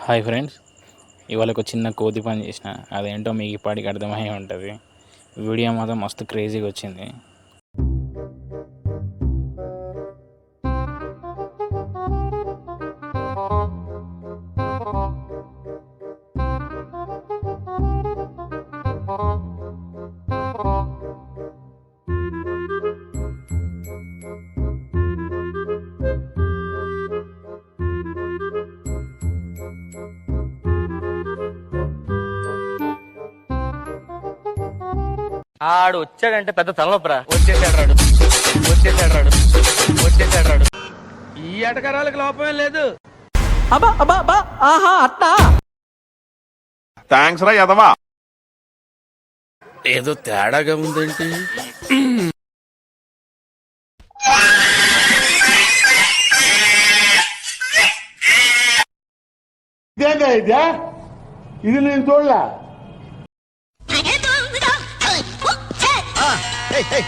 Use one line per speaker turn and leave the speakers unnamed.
Hi friends, ఇవాళ ఒక చిన్న కోతి పని చేసిన. అదేంటో మీకు ఇప్పటికి అర్థమై ఉంటుంది. వీడియో మాత్రం మస్తు క్రేజీగా వచ్చింది.
ఆడు వచ్చాడంటే పెద్ద తలనొప్పరా. వచ్చేసాడు. ఈ ఎటకరాలకు లోపమే లేదు.
థ్యాంక్స్ రా యదవా.
ఏదో తేడాగా ఉందేంటి?
ఇదేంటా ఇది నేను చూడలే.
Hey!